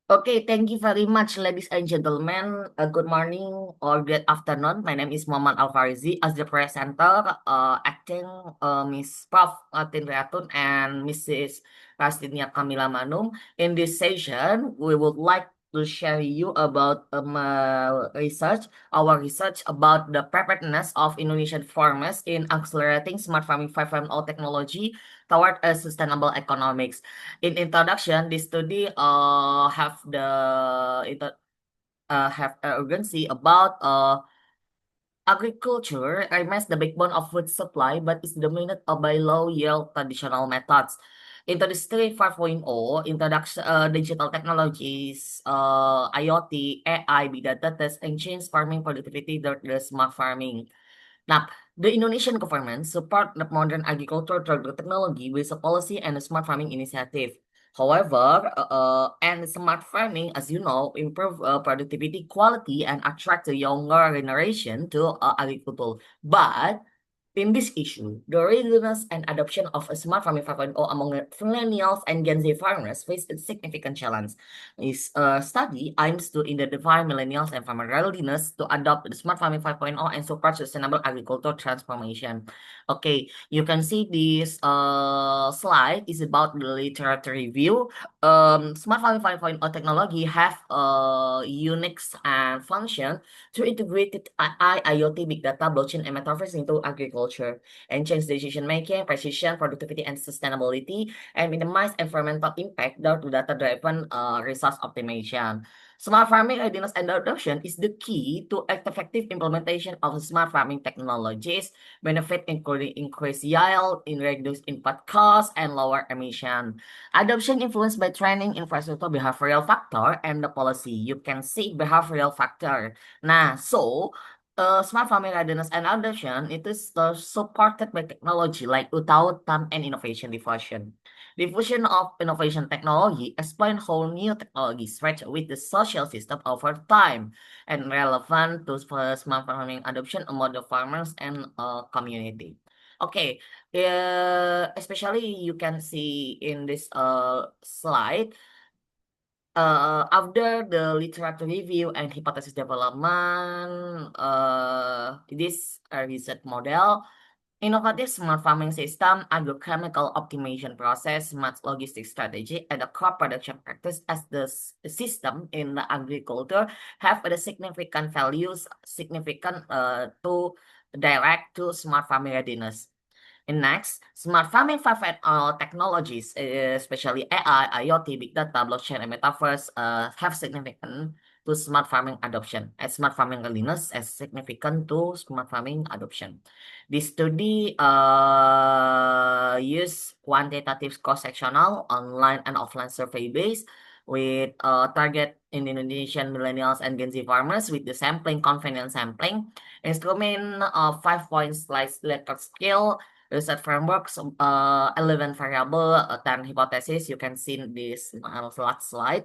Okay, thank you very much, ladies and gentlemen. Good morning or good afternoon. My name is Muhammad Alfarizi as the presenter, acting Miss Prof. Tindriatun and Mrs. Rastinia Kamila Manum. In this session, we would like to share you about our research about the preparedness of Indonesian farmers in accelerating smart farming 5.0 technology toward a sustainable economics. In introduction, this study have urgency about agriculture remains the backbone of food supply, but is dominated by low yield traditional methods. Industry 5.0, introduction digital technologies, IoT, AI, big data test, and change farming productivity through the smart farming. Now, the Indonesian government support the modern agriculture through the technology with a policy and a smart farming initiative. However, and smart farming, as you know, improve productivity, quality, and attract the younger generation to agriculture. But in this issue, the readiness and adoption of a smart farming 5.0 among millennials and Gen Z farmers face a significant challenge. This study aims to identify millennials and farmer readiness to adopt the smart farming 5.0 and support sustainable agriculture transformation. Okay, you can see this slide is about the literature review. Smart farming 5.0 technology have unique and function to integrate AI, IoT, big data, blockchain, and metaverse into agriculture, and change decision making, precision, productivity, and sustainability, and minimize environmental impact due to data-driven resource optimization. Smart farming readiness and adoption is the key to effective implementation of smart farming technologies, benefit including increased yield, in reduced input costs, and lower emission. Adoption influenced by training, infrastructure, behavioral factor, and the policy. You can see behavioral factor. Nah, so smart farming readiness and adoption it is supported by technology like without time and innovation diffusion. Diffusion of innovation technology explain how new technologies stretch with the social system over time and relevant to smart farming adoption among the farmers and community. Okay, especially you can see in this slide after the literature review and hypothesis development, this research model, innovative smart farming system, agrochemical optimization process, smart logistics strategy, and the crop production practice as the system in the agriculture have the significant values, significant to direct to smart farming readiness. And next, smart farming 5.0 technologies, especially AI, IoT, big data, blockchain, and metaverse, have significant to smart farming adoption. As smart farming readiness as significant to smart farming adoption. This study use quantitative cross-sectional online and offline survey base with target in Indonesian millennials and Gen Z farmers with the sampling, confidence sampling, instrument of 5 points like Likert scale, research frameworks, 11 variable, 10 hypothesis. You can see in this last slide.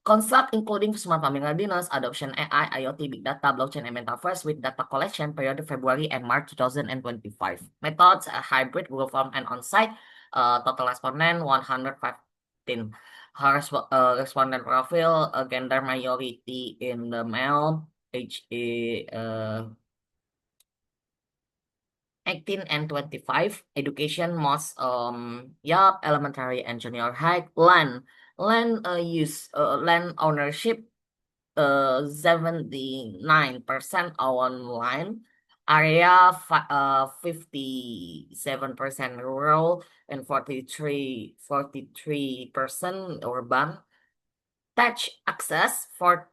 Concept including smart farming readiness, adoption AI, IoT, big data, blockchain, and metaverse with data collection period February and March 2025. Methods, hybrid, Google Form, and on-site. Total respondent, 115. Respondent profile, gender majority in the male, age 18 and 25. Education most yeah, elementary and junior high. Land use, land ownership 79% online. Area 57% rural and 43% urban. Touch access for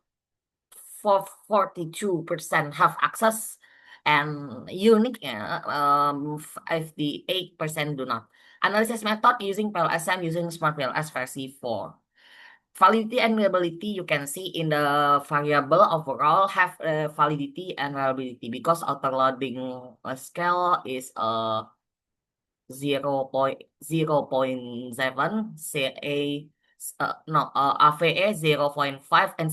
42% have access and unique 58% do not. Analysis method using PLSM using Smart PLS versi 4. Validity and reliability you can see in the variable overall have validity and reliability because auto loading scale is 0.7, CA no AVE 0.5, and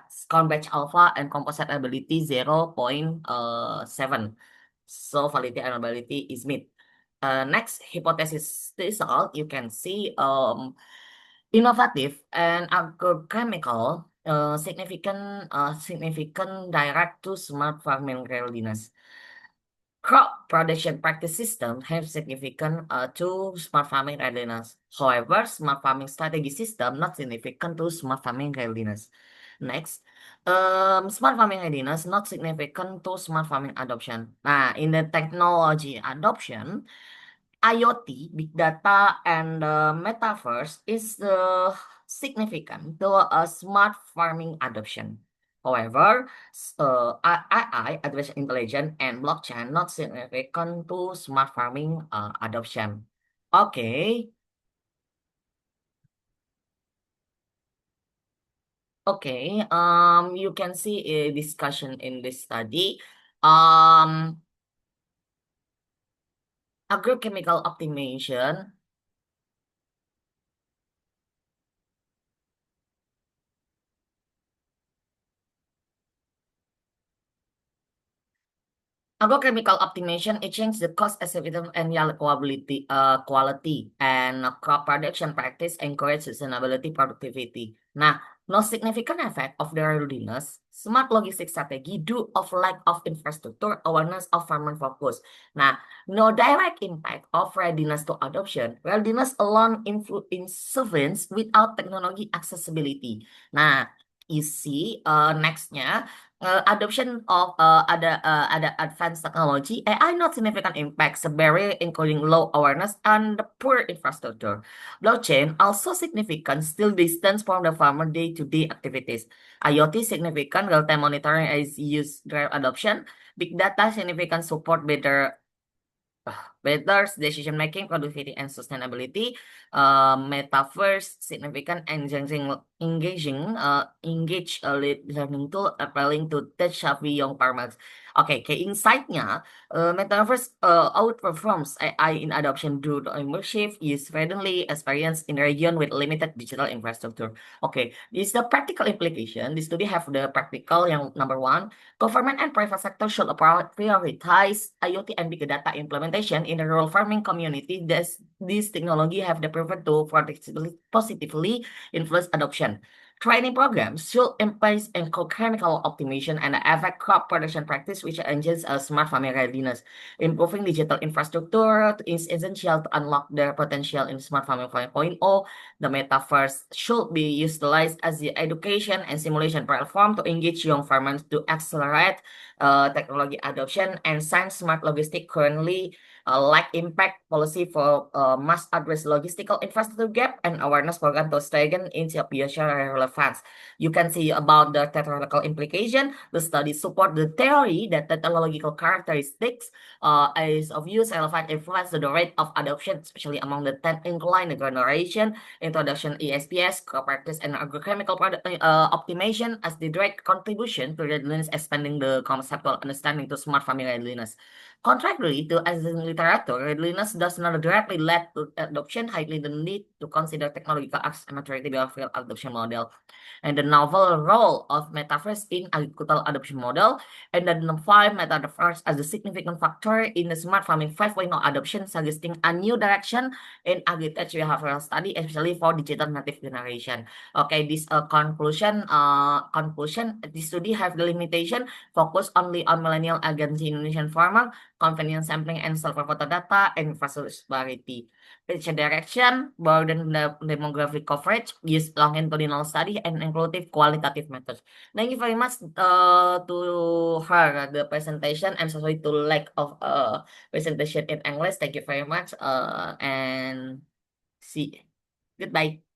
score batch alpha and composite ability 0.7. So validity and reliability is met. Next hypothesis result you can see Innovative and agrochemical significant direct to smart farming readiness. Crop production practice system have significant to smart farming readiness. However, smart farming strategy system not significant to smart farming readiness. Next, smart farming readiness not significant to smart farming adoption. Nah, in the technology adoption, IoT, big data, and metaverse is significant to a smart farming adoption. However, AI, artificial intelligence, and blockchain not significant to smart farming adoption. Okay, okay. You can see a discussion in this study. Um, Agrochemical optimization. Agrochemical optimization, it changes the cost effectiveness and yield quality and crop production practice encourage sustainability productivity. Nah, no significant effect of their readiness, smart logistic strategy due of lack of infrastructure, awareness of farmer focus. Nah, no direct impact of readiness to adoption. Readiness alone insufficient without technology accessibility. Nah, you see, nextnya adoption of ada advanced technology, AI not significant impact, severely including low awareness and poor infrastructure. Blockchain also significant, still distance from the farmer day-to-day activities. IoT significant, real-time monitoring is used drive adoption. Big data significant support better decision making, productivity, and sustainability. Metaverse significant engage learning tool appealing to tech savvy young farmers. Oke, ke insight-nya, Metaverse outperforms AI in adoption due to immersive use friendly experience in region with limited digital infrastructure. Oke, this is the practical implication. This study have the practical yang number one. Government and private sector should prioritize IoT and big data implementation in the rural farming community. This technology have the proven to positively influence adoption. Training programs should emphasize chemical optimization and affect crop production practice, which enhances smart farming readiness. Improving digital infrastructure is essential to unlock their potential in smart farming 5.0. The metaverse should be utilized as the education and simulation platform to engage young farmers to accelerate technology adoption and science smart logistic currently lack impact policy for must address logistical infrastructure gap and awareness program to strengthen into future relevance. You can see about the technological implication. The study support the theory that technological characteristics is of use relevant influence the rate of adoption, especially among the 10 inclined generation, introduction ESPS, crop practice, and agrochemical product optimization as the direct contribution to readiness, expanding the conceptual understanding to smart farming readiness. Contrary to as in literature, readiness does not directly lead to adoption, highly the need to consider technological access and maturity behavioral adoption model and the novel role of metaverse in agricultural adoption model, and then the five metaverse as a significant factor in the smart farming 5.0 adoption, suggesting a new direction in agri-tech behavioral study, especially for digital native generation. Okay, this conclusion, this study have the limitation, focus only on millennial agency Indonesian farmer, convenience sampling and server photo data, and infrastructure its direction, broaden the demographic coverage, use longitudinal study, and inclusive qualitative methods. Thank you very much to her the presentation. I'm sorry to lack of presentation in English. Thank you very much and see. Goodbye.